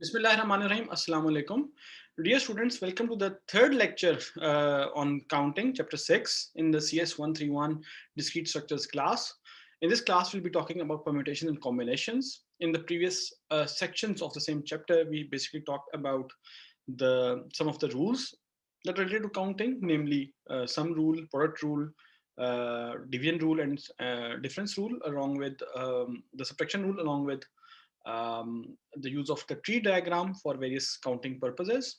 Bismillahirrahmanirrahim. Assalamu alaikum. Dear students, welcome to the third lecture on counting, chapter 6 in the CS131 discrete structures class. In this class, we'll be talking about permutations and combinations. In the previous sections of the same chapter, we basically talked about some of the rules that are related to counting, namely sum rule, product rule, division rule, and difference rule, along with the subtraction rule, along with the use of the tree diagram for various counting purposes.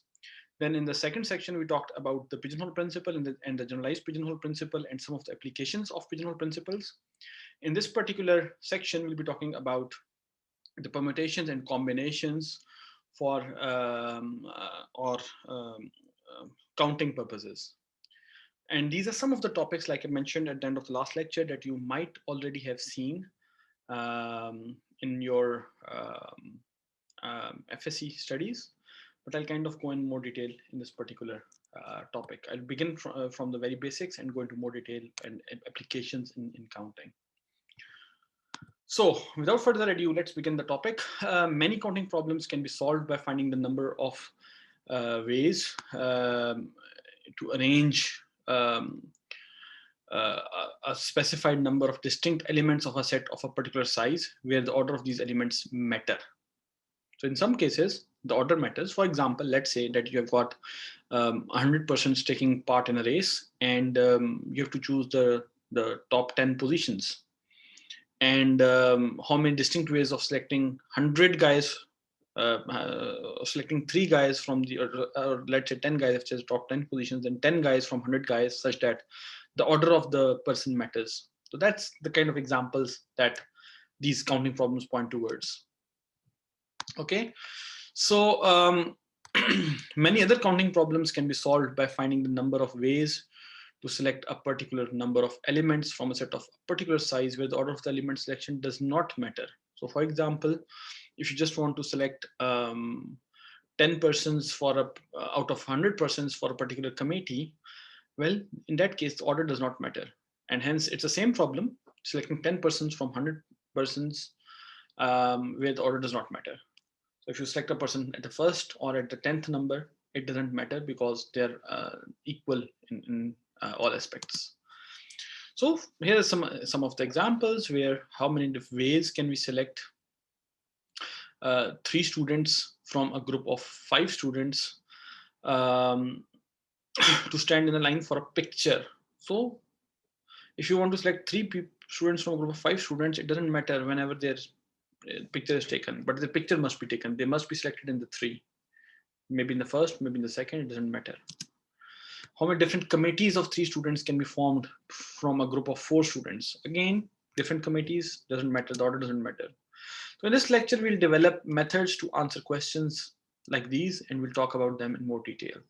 Then in the second section, we talked about the pigeonhole principle and the generalized pigeonhole principle and some of the applications of pigeonhole principles. In this particular section, we'll be talking about the permutations and combinations for counting purposes. And these are some of the topics, like I mentioned at the end of the last lecture, that you might already have seen in your FSE studies, but I'll kind of go in more detail in this particular topic. I'll begin from the very basics and go into more detail and applications in counting. So without further ado, let's begin the topic. Many counting problems can be solved by finding the number of ways to arrange a specified number of distinct elements of a set of a particular size where the order of these elements matter. So in some cases, the order matters. For example, let's say that you have got 100 persons taking part in a race, and you have to choose the top 10 positions. And how many distinct ways of selecting 100 guys, selecting 3 guys from the, or let's say 10 guys, if it's top 10 positions, and 10 guys from 100 guys, such that the order of the person matters. So that's the kind of examples that these counting problems point towards. Okay, so many other counting problems can be solved by finding the number of ways to select a particular number of elements from a set of particular size where the order of the element selection does not matter. So for example, if you just want to select 10 persons for out of 100 persons for a particular committee, well, in that case, the order does not matter. And hence it's the same problem, selecting 10 persons from 100 persons where the order does not matter. So if you select a person at the first or at the 10th number, it doesn't matter because they're equal in all aspects. So here are some of the examples where how many ways can we select 3 students from a group of 5 students to stand in a line for a picture. So if you want to select 3 students from a group of 5 students, it doesn't matter whenever their picture is taken, but the picture must be taken. They must be selected in the 3, maybe in the first, maybe in the second, it doesn't matter. How many different committees of 3 students can be formed from a group of 4 students? Again, different committees, doesn't matter, the order doesn't matter. So in this lecture, we'll develop methods to answer questions like these, and we'll talk about them in more detail.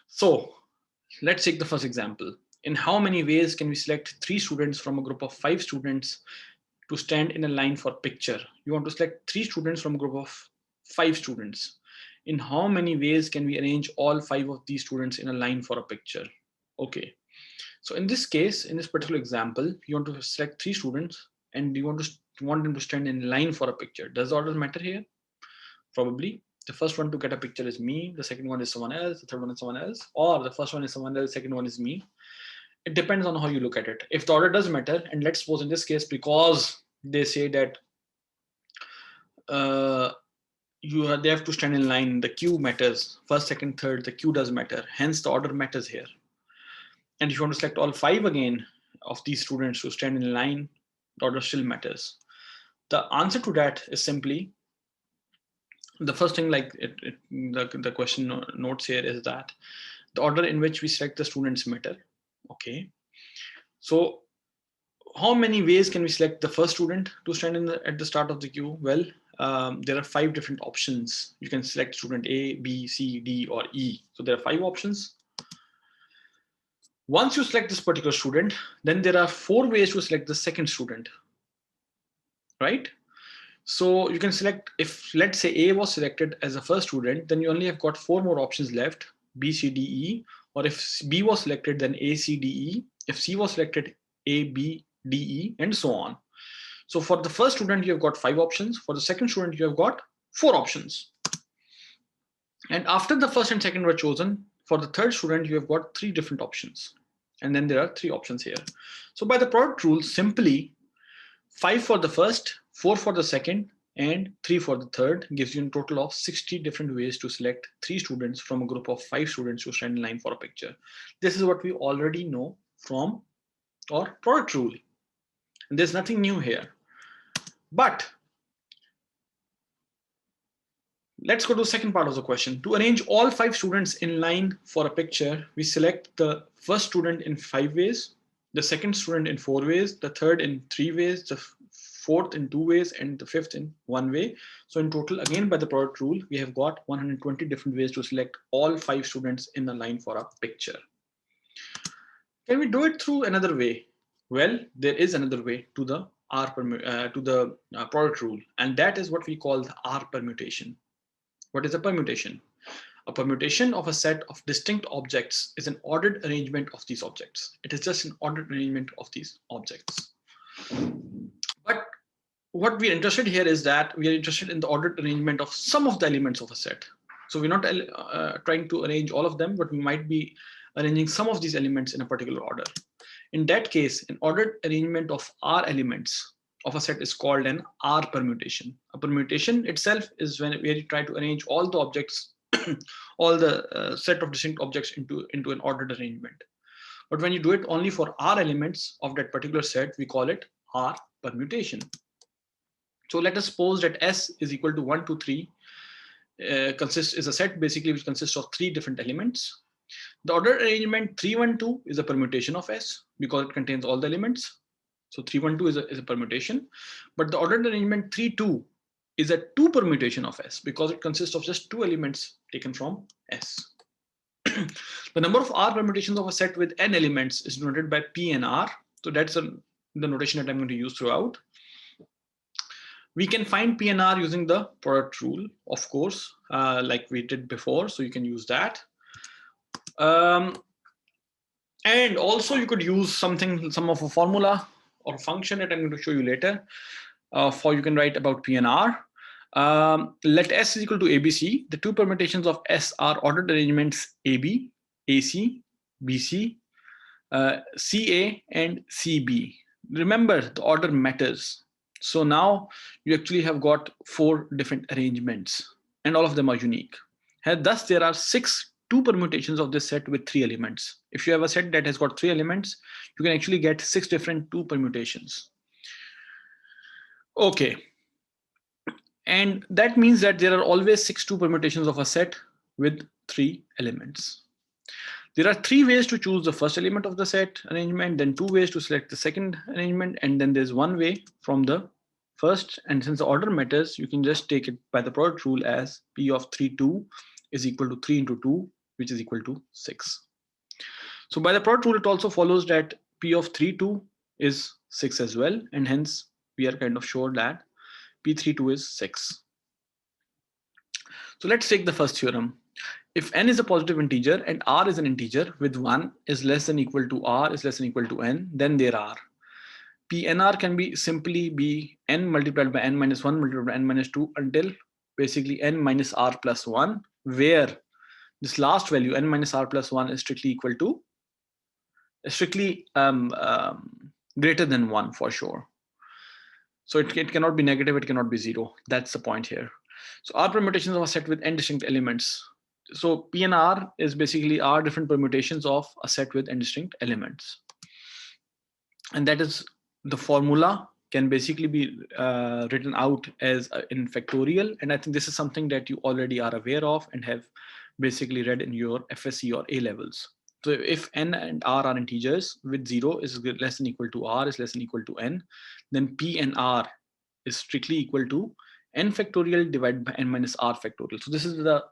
So let's take the first example. In how many ways can we select 3 students from a group of 5 students to stand in a line for picture? You want to select 3 students from a group of 5 students. In how many ways can we arrange all 5 of these students in a line for a picture? Okay, so in this case, in this particular example, you want to select 3 students and you want them to stand in line for a picture. Does the order matter here? Probably. The first one to get a picture is me, the second one is someone else, the third one is someone else, or the first one is someone else, the second one is me. It depends on how you look at it. If the order does matter, and let's suppose in this case, because they say that they have to stand in line, the queue matters, first, second, third, the queue does matter, hence the order matters here. And if you want to select all 5 again of these students to stand in line, the order still matters. The answer to that is simply, the first thing, like the question notes here, is that the order in which we select the students matter. Okay, so how many ways can we select the first student to stand at the start of the queue? Well, there are 5 different options. You can select student A, B, C, D, or E. So there are 5 options. Once you select this particular student, then there are 4 ways to select the second student, right? So you can select, if let's say A was selected as a first student, then you only have got 4 more options left, B, C, D, E. Or if B was selected, then A, C, D, E. If C was selected, A, B, D, E, and so on. So for the first student, you have got 5 options. For the second student, you have got 4 options. And after the first and second were chosen, for the third student, you have got 3 different options. And then there are 3 options here. So by the product rule, simply 5 for the first, 4 for the second, and 3 for the third gives you a total of 60 different ways to select 3 students from a group of 5 students who stand in line for a picture. This is what we already know from our product rule. And there's nothing new here. But let's go to the second part of the question. To arrange all 5 students in line for a picture, we select the first student in 5 ways, the second student in 4 ways, the third in 3 ways, the fourth in 2 ways, and the fifth in 1 way. So in total, again, by the product rule, we have got 120 different ways to select all 5 students in a line for a picture. Can we do it through another way? Well, there is another way to the product rule, and that is what we call the R permutation. What is a permutation? A permutation of a set of distinct objects is an ordered arrangement of these objects. It is just an ordered arrangement of these objects. But what we are interested here is that we are interested in the ordered arrangement of some of the elements of a set. So we're not trying to arrange all of them, but we might be arranging some of these elements in a particular order. In that case, an ordered arrangement of R elements of a set is called an R permutation. A permutation itself is when you try to arrange all the objects, all the set of distinct objects into an ordered arrangement. But when you do it only for R elements of that particular set, we call it R permutation. So let us suppose that S is equal to 1, 2, 3 is a set basically which consists of 3 different elements. The ordered arrangement 3, 1, 2 is a permutation of S because it contains all the elements. So 3, 1, 2 is a permutation, but the ordered arrangement 3, 2 is a 2 permutation of S because it consists of just 2 elements taken from S. The number of R permutations of a set with n elements is denoted by P and R. So that's the notation that I'm going to use throughout. We can find P and R using the product rule, of course, like we did before. So you can use that. And also you could use some of a formula or a function that I'm going to show you later. For you can write about P and R. Let S is equal to ABC. The 2 permutations of S are ordered arrangements AB, AC, BC, CA, and CB. Remember, the order matters. So now you actually have got 4 different arrangements, and all of them are unique. And thus, there are 2 permutations of this set with 3 elements. If you have a set that has got 3 elements, you can actually get 6 different 2 permutations. Okay. And that means that there are always 6 2 permutations of a set with 3 elements. There are 3 ways to choose the first element of the set arrangement, then 2 ways to select the second arrangement, and then there's 1 way from the first. And since the order matters, you can just take it by the product rule as P of 3, 2 is equal to 3 into 2, which is equal to 6. So by the product rule, it also follows that P of 3, 2 is 6 as well. And hence, we are kind of sure that P32 is 6. So let's take the first theorem. If n is a positive integer and r is an integer with 1 is less than equal to r is less than equal to n, then there are PNR can be simply be n multiplied by n minus 1 multiplied by n minus 2 until basically n minus r plus 1, where this last value n minus r plus 1 is strictly equal to greater than 1 for sure. So it cannot be negative, it cannot be 0. That's the point here. So R permutations of a set with n distinct elements. So P and R is basically R different permutations of a set with n distinct elements. And that is the formula can basically be written out as in factorial. And I think this is something that you already are aware of and have basically read in your FSE or A levels. So if n and r are integers with 0 is less than equal to r is less than equal to n, then P and R is strictly equal to n factorial divided by n minus r factorial. So this is the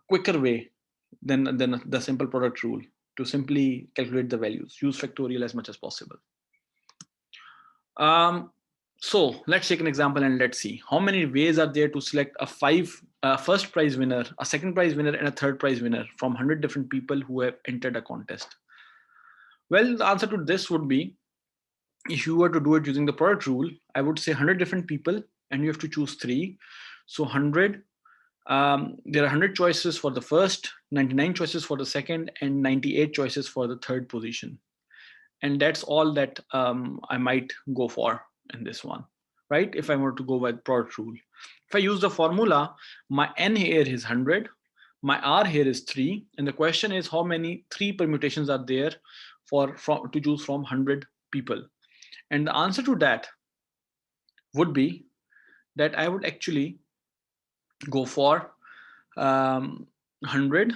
quicker way than the simple product rule to simply calculate the values. Use factorial as much as possible. So let's take an example and let's see how many ways are there to select a first prize winner, a second prize winner, and a third prize winner from 100 different people who have entered a contest. Well, the answer to this would be, if you were to do it using the product rule, I would say 100 different people and you have to choose 3. So 100, there are 100 choices for the first, 99 choices for the second, and 98 choices for the third position. And that's all that I might go for in this one, right? If I were to go by the product rule. If I use the formula, my n here is 100, my r here is 3, and the question is how many 3 permutations are there to choose from 100 people. And the answer to that would be that I would actually go for 100,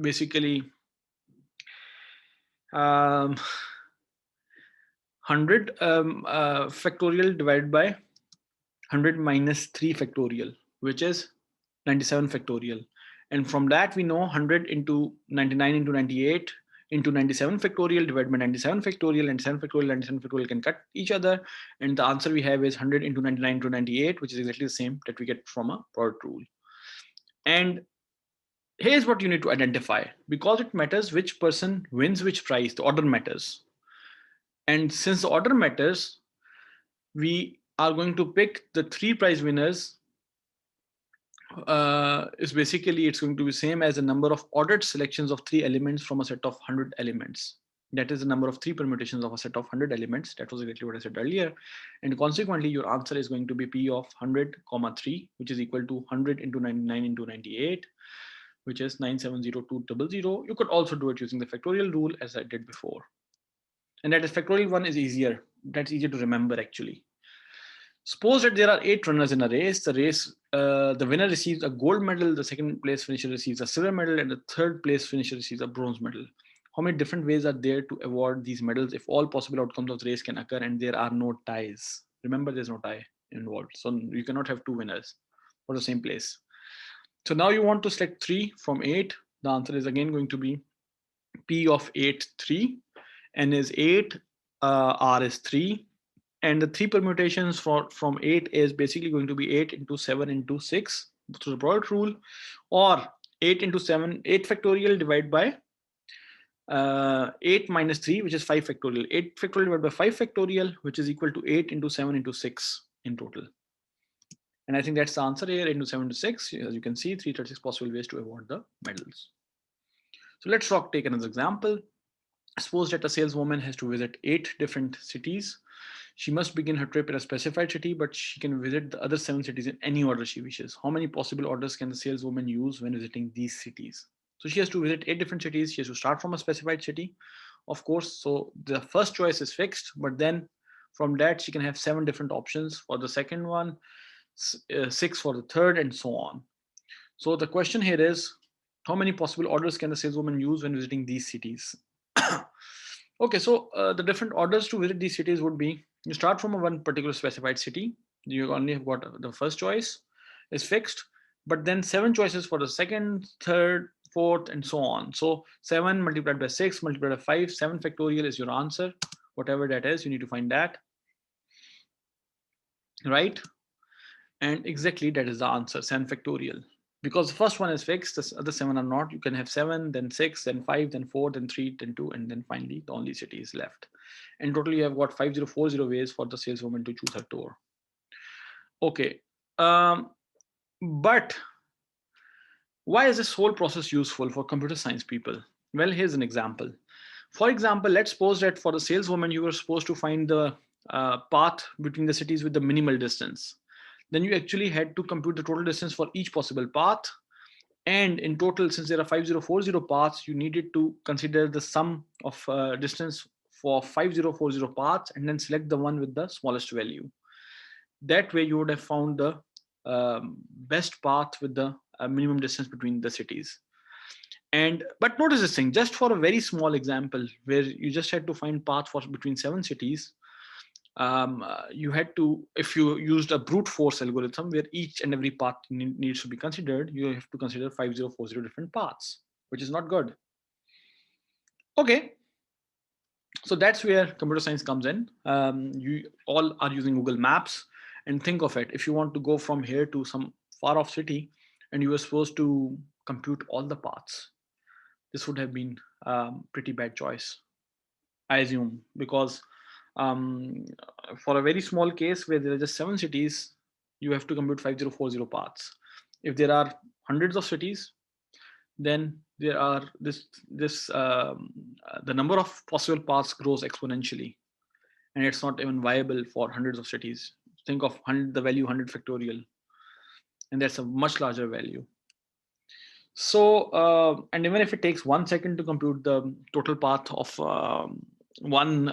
basically 100 factorial divided by 100 minus 3 factorial, which is 97 factorial. And from that, we know 100 into 99 into 98 into 97 factorial divided by 97 factorial, and 7 factorial, 97 factorial can cut each other. And the answer we have is 100 into 99 into 98, which is exactly the same that we get from a product rule. And here's what you need to identify, because it matters which person wins which prize, the order matters. And since the order matters, we are going to pick the 3 prize winners. Is basically, it's going to be same as the number of ordered selections of 3 elements from a set of 100 elements. That is the number of 3 permutations of a set of 100 elements. That was exactly what I said earlier. And consequently, your answer is going to be P of 100, 3, which is equal to 100 into 99 into 98, which is 970,200. You could also do it using the factorial rule as I did before. And that is factorial one is easier. That's easier to remember actually. Suppose that there are 8 runners in a race. The winner receives a gold medal, the second place finisher receives a silver medal, and the third place finisher receives a bronze medal. How many different ways are there to award these medals if all possible outcomes of the race can occur and there are no ties? Remember, there's no tie involved. So you cannot have 2 winners for the same place. So now you want to select 3 from 8. The answer is again going to be P of 8, 3. N is 8, R is 3. And the 3 permutations from 8 is basically going to be 8 into 7 into 6 through the product rule, or 8 into 7, 8 factorial divided by 8 minus 3, which is 5 factorial. 8 factorial divided by 5 factorial, which is equal to 8 into 7 into 6 in total. And I think that's the answer here, 8 into 7 to 6. As you can see, 336 possible ways to award the medals. So let's take another example. Suppose that a saleswoman has to visit 8 different cities. She must begin her trip in a specified city, but she can visit the other 7 cities in any order she wishes. How many possible orders can the saleswoman use when visiting these cities? So she has to visit 8 different cities. She has to start from a specified city, of course. So the first choice is fixed, but then from that she can have 7 different options for the second one, 6 for the third, and so on. So the question here is, how many possible orders can the saleswoman use when visiting these cities? Okay, so the different orders to visit these cities would be, you start from one particular specified city. You only have got the first choice is fixed, but then 7 choices for the second, third, fourth, and so on. So 7 multiplied by 6 multiplied by 5, 7 factorial is your answer. Whatever that is, you need to find that, right? And exactly that is the answer, 7 factorial. Because the first one is fixed, the other 7 are not. You can have 7, then 6, then 5, then 4, then 3, then 2, and then finally the only city is left. In total, you have got 5040 ways for the saleswoman to choose her tour. Okay, but why is this whole process useful for computer science people? Well, here's an example. For example, let's suppose that for the saleswoman, you were supposed to find the path between the cities with the minimal distance. Then you actually had to compute the total distance for each possible path. And in total, since there are 5040 paths, you needed to consider the sum of distance for 5040 paths and then select the one with the smallest value. That way you would have found the best path with the minimum distance between the cities. But notice this thing, just for a very small example where you just had to find path for between 7 cities, you had to, if you used a brute force algorithm where each and every path needs to be considered, you have to consider 5040 different paths, which is not good. Okay, so that's where computer science comes in. You all are using Google Maps, and think of it, if you want to go from here to some far off city and you were supposed to compute all the paths, this would have been pretty bad choice, I assume, because Um, for a very small case where there are just 7 cities, you have to compute 5040 paths. If there are hundreds of cities, then there are the number of possible paths grows exponentially, and it's not even viable for hundreds of cities. Think of the value 100 factorial, and that's a much larger value. So, and even if it takes 1 second to compute the total path of one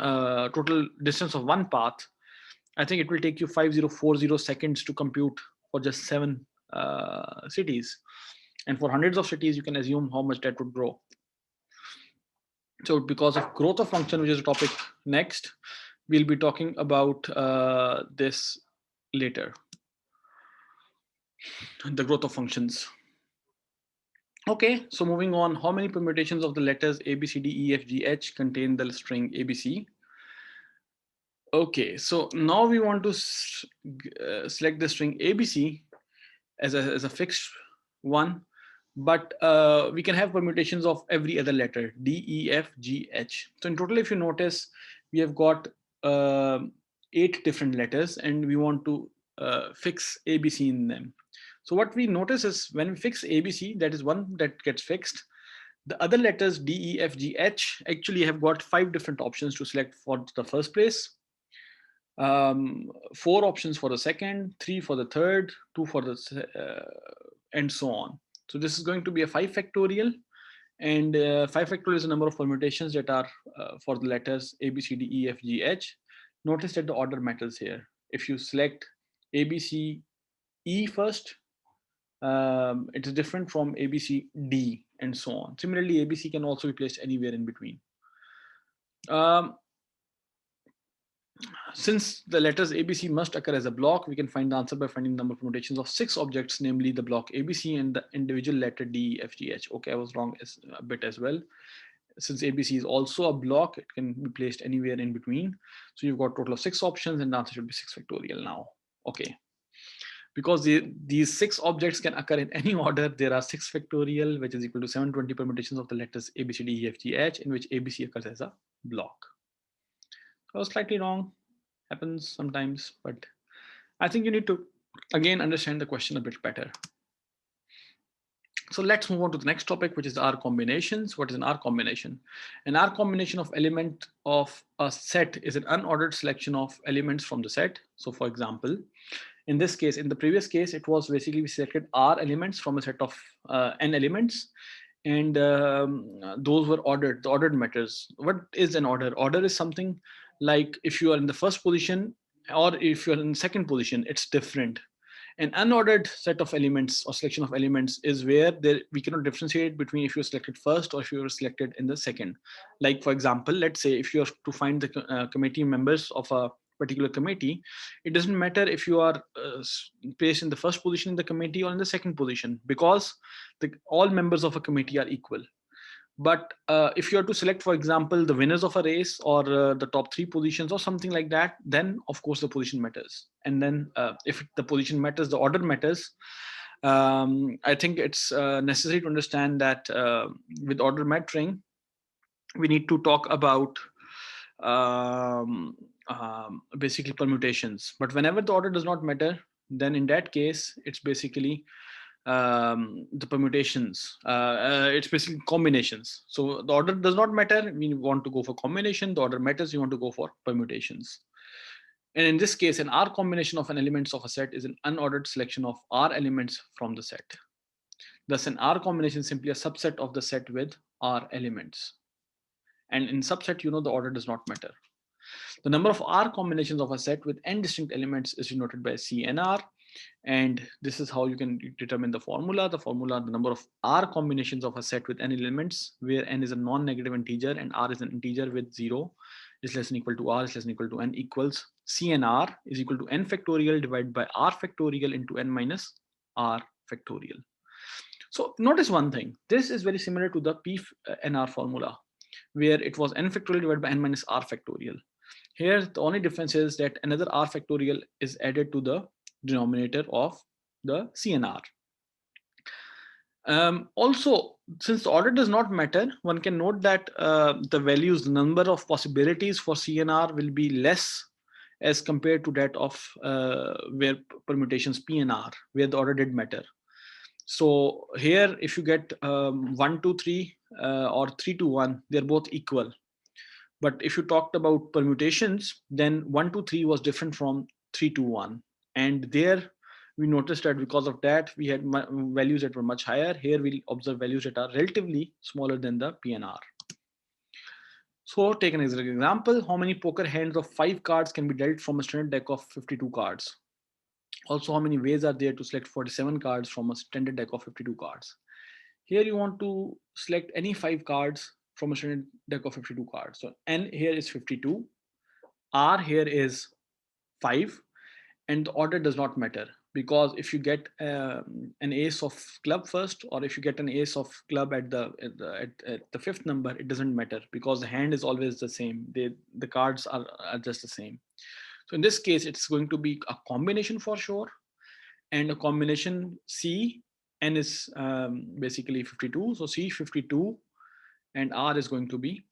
total distance of one path, I think it will take you 5040 seconds to compute for just 7 cities. And for hundreds of cities, you can assume how much that would grow. So because of growth of function, which is a topic next, we'll be talking about this later, the growth of functions. Okay, so moving on, how many permutations of the letters A, B, C, D, E, F, G, H contain the string ABC? Okay, so now we want to select the string ABC as a fixed one, but we can have permutations of every other letter, D, E, F, G, H. So in total, if you notice, we have got 8 different letters, and we want to fix ABC in them. So what we notice is when we fix ABC, that is one that gets fixed. The other letters D, E, F, G, H actually have got 5 different options to select for the first place. 4 options for the second, 3 for the third, 2 for the and so on. So this is going to be a 5 factorial, and 5 factorial is the number of permutations that are for the letters A, B, C, D, E, F, G, H. Notice that the order matters here. If you select A, B, C, E first, it is different from A, B, C, D, and so on. Similarly, A, B, C can also be placed anywhere in between. Since the letters ABC must occur as a block, we can find the answer by finding the number of permutations of 6 objects, namely the block ABC and the individual letter D, E, F, G, H. Okay, I was wrong a bit as well. Since ABC is also a block, it can be placed anywhere in between. So you've got a total of 6 options, and the answer should be 6 factorial now. Okay. Because these 6 objects can occur in any order, there are 6 factorial, which is equal to 720 permutations of the letters A, B, C, D, E, F, G, H, in which ABC occurs as a block. I was slightly wrong. Happens sometimes, but I think you need to again understand the question a bit better. So let's move on to the next topic, which is R combinations. What is an R combination? An R combination of element of a set is an unordered selection of elements from the set. So for example, in this case, in the previous case, it was basically we selected R elements from a set of N elements, and those were ordered. The ordered matters. What is an order? Order is something like if you are in the first position or if you're in second position, it's different. An unordered set of elements or selection of elements is where we cannot differentiate between if you're selected first or if you're selected in the second. Like for example, let's say if you are to find the committee members of a particular committee, it doesn't matter if you are placed in the first position in the committee or in the second position, because all members of a committee are equal. But if you are to select, for example, the winners of a race or the top 3 positions or something like that, then of course the position matters. And then if the position matters, the order matters. I think it's necessary to understand that with order mattering, we need to talk about basically permutations. But whenever the order does not matter, then in that case, it's basically the permutations. It's basically combinations. So the order does not matter. We want to go for combination. The order matters. You want to go for permutations. And in this case, an R combination of an elements of a set is an unordered selection of R elements from the set. Thus, an R combination is simply a subset of the set with R elements. And in subset, you know, the order does not matter. The number of R combinations of a set with n distinct elements is denoted by CNR. And this is how you can determine the formula. The formula, the number of R combinations of a set with n elements, where n is a non-negative integer and R is an integer with 0 is less than equal to R is less than equal to n, equals CNR is equal to n factorial divided by R factorial into n minus R factorial. So notice one thing. This is very similar to the PNR formula, where it was n factorial divided by n minus R factorial. Here, the only difference is that another R factorial is added to the denominator of the CNR. Also, since the order does not matter, one can note that the values, the number of possibilities for CNR will be less as compared to that of where permutations P and R, where the order did matter. So here, if you get 1 to 3 or 3 to 1, they're both equal. But if you talked about permutations, then 1 to 3 was different from 3 to 1. And there we noticed that because of that, we had values that were much higher. Here we'll observe values that are relatively smaller than the PNR. So take an example, how many poker hands of 5 cards can be dealt from a standard deck of 52 cards? Also, how many ways are there to select 47 cards from a standard deck of 52 cards? Here you want to select any 5 cards from a standard deck of 52 cards. So N here is 52, R here is 5, and the order does not matter, because if you get an ace of club first, or if you get an ace of club at the fifth number, it doesn't matter because the hand is always the same. The cards are just the same. So in this case, it's going to be a combination for sure, and a combination C, N is basically 52. So C 52 and R is going to be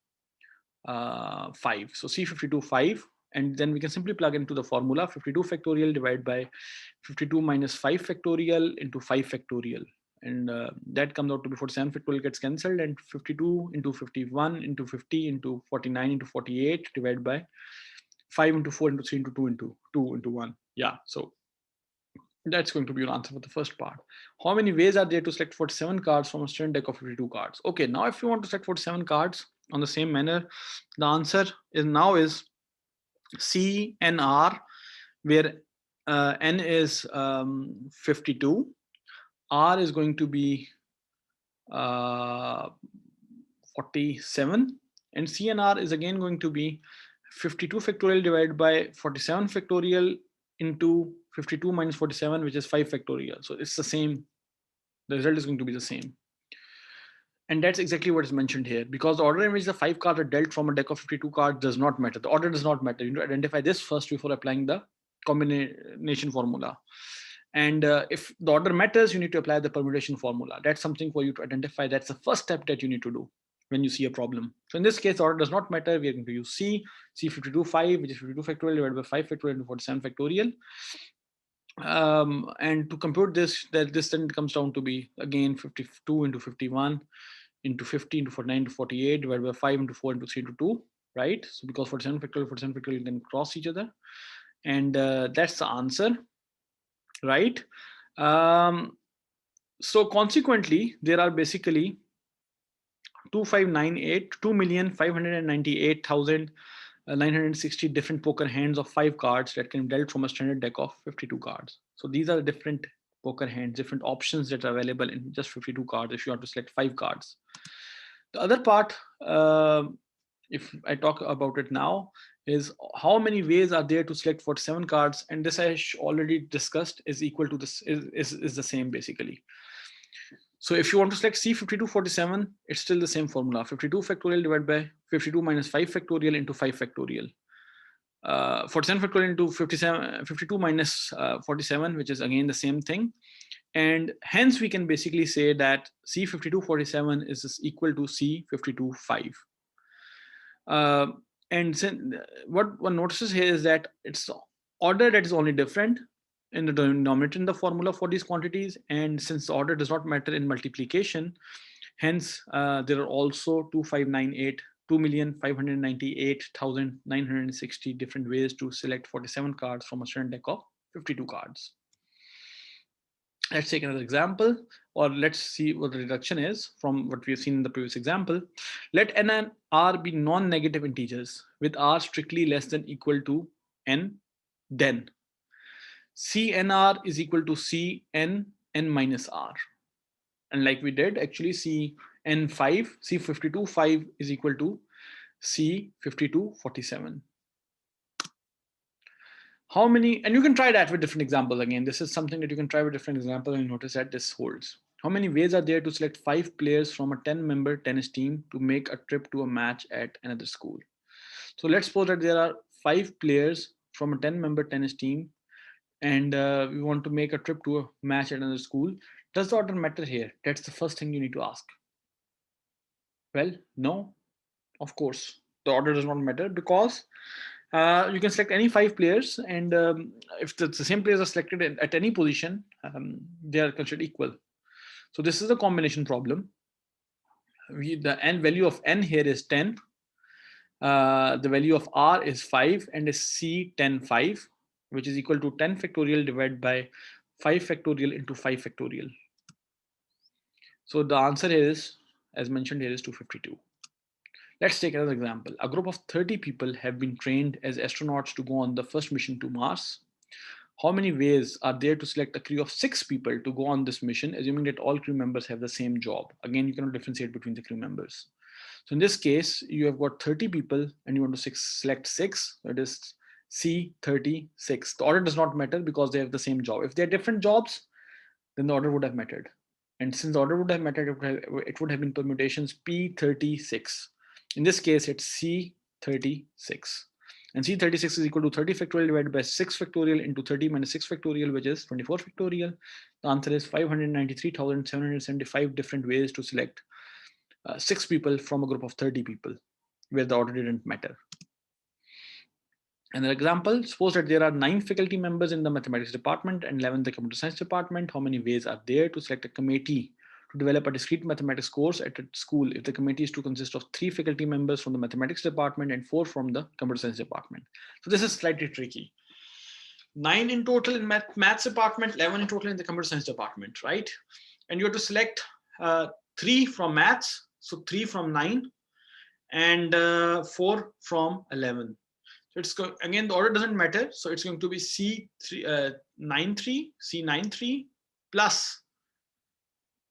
5. So C 52 5, and then we can simply plug into the formula 52 factorial divided by 52 minus 5 factorial into 5 factorial, and that comes out to be 47 factorial gets cancelled, and 52 into 51 into 50 into 49 into 48 divided by 5 into 4 into 3 into 2 into 2 into 1. Yeah, so that's going to be your answer for the first part. How many ways are there to select 47 cards from a standard deck of 52 cards? Okay, now if you want to select 47 cards on the same manner, the answer is C and R, where N is 52, R is going to be 47, and C and R is again going to be 52 factorial divided by 47 factorial into 52 minus 47, which is 5 factorial. So it's the same. The result is going to be the same. And that's exactly what is mentioned here, because the order in which the 5 cards are dealt from a deck of 52 cards does not matter. The order does not matter. You need to identify this first before applying the combination formula. And if the order matters, you need to apply the permutation formula. That's something for you to identify. That's the first step that you need to do when you see a problem. So in this case, the order does not matter. We are going to use C52 5, which is 52 factorial divided by 5 factorial into 47 factorial. And to compute this, this then comes down to be again 52 into 51 into 50 into 49 into 48 divided by 5 into 4 into 3 into 2, right? So because 47 factorial then cross each other, and that's the answer, right? So consequently, there are basically 2,598,960 different poker hands of 5 cards that can be dealt from a standard deck of 52 cards. So these are different poker hands, different options that are available in just 52 cards if you want to select 5 cards. The other part, if I talk about it now, is how many ways are there to select 47 cards, and this I already discussed is equal to this is the same basically. So if you want to select C5247, it's still the same formula, 52 factorial divided by 52 minus 5 factorial into 5 factorial. 47 factorial into 52 minus 47, which is again the same thing. And hence we can basically say that C5247 is equal to C525. And what one notices here is that it's order that is only different in the denominator in the formula for these quantities, and since the order does not matter in multiplication, hence there are also 2,598,960 different ways to select 47 cards from a standard deck of 52 cards. Let's take another example, or let's see what the reduction is from what we've seen in the previous example. Let n and r be non-negative integers with r strictly less than equal to n, then CNR is equal to CN n minus r. And like we did, actually CN5, C52 5 is equal to C52 47. How many, and you can try that with different examples again. This is something that you can try with different examples and notice that this holds. How many ways are there to select 5 players from a 10-member tennis team to make a trip to a match at another school? So let's suppose that there are 5 players from a 10-member tennis team, and we want to make a trip to a match at another school. Does the order matter here? That's the first thing you need to ask. Well, no, of course. The order does not matter because you can select any 5 players, and if the same players are selected at any position, they are considered equal. So this is a combination problem. The n value of n here is 10. The value of r is 5 and is c 10 5, which is equal to 10 factorial divided by 5 factorial into 5 factorial. So the answer is, as mentioned here, is 252. Let's take another example. A group of 30 people have been trained as astronauts to go on the first mission to Mars. How many ways are there to select a crew of 6 people to go on this mission, assuming that all crew members have the same job? Again, you cannot differentiate between the crew members. So in this case, you have got 30 people and you want to select 6. That is C36. The order does not matter because they have the same job. If they are different jobs, then the order would have mattered. And since the order would have mattered, it would have been permutations P36. In this case, it's C36. And C36 is equal to 30 factorial divided by 6 factorial into 30 minus 6 factorial, which is 24 factorial. The answer is 593,775 different ways to select 6 people from a group of 30 people, where the order didn't matter. Another example, suppose that there are 9 faculty members in the mathematics department and 11 in the computer science department. How many ways are there to select a committee to develop a discrete mathematics course at a school if the committee is to consist of 3 faculty members from the mathematics department and 4 from the computer science department? So this is slightly tricky. 9 in total in maths department, 11 in total in the computer science department, right? And you have to select 3 from maths, so 3 from 9, and 4 from 11. So it's again, the order doesn't matter. So it's going to be C93 plus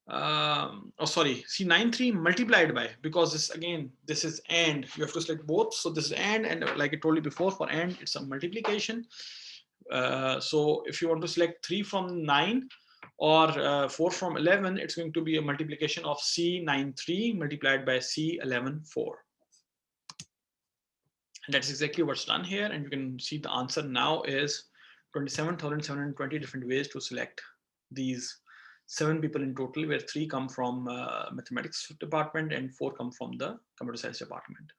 C93 multiplied by, because this again, this is and, you have to select both. So this is and like I told you before, for and it's a multiplication. So if you want to select 3 from 9 or 4 from 11, it's going to be a multiplication of C93 multiplied by C11 4. And that's exactly what's done here. And you can see the answer now is 27,720 different ways to select these 7 people in total, where 3 come from mathematics department and 4 come from the computer science department.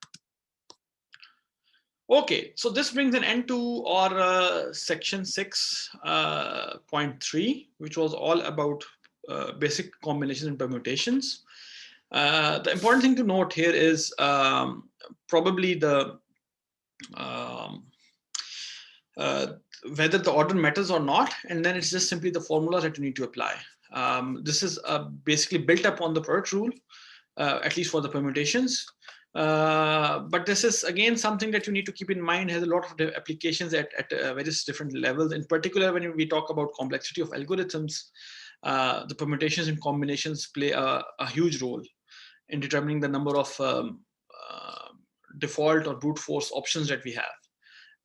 Okay, so this brings an end to our section 6.3, which was all about basic combinations and permutations. The important thing to note here is probably the whether the order matters or not, and then it's just simply the formulas that you need to apply. This is basically built upon the product rule, at least for the permutations. But this is again something that you need to keep in mind, has a lot of applications at various different levels. In particular, when we talk about complexity of algorithms, the permutations and combinations play a huge role in determining the number of default or brute force options that we have.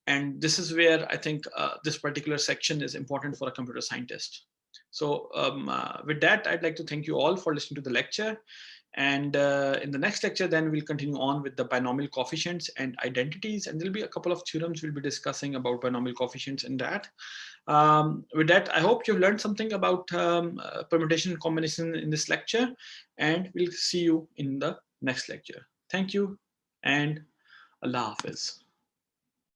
And this is where I think this particular section is important for a computer scientist. So with that, I'd like to thank you all for listening to the lecture. And in the next lecture, then we'll continue on with the binomial coefficients and identities. And there'll be a couple of theorems we'll be discussing about binomial coefficients in that. With that, I hope you've learned something about permutation and combination in this lecture. And we'll see you in the next lecture. Thank you and Allah Hafiz.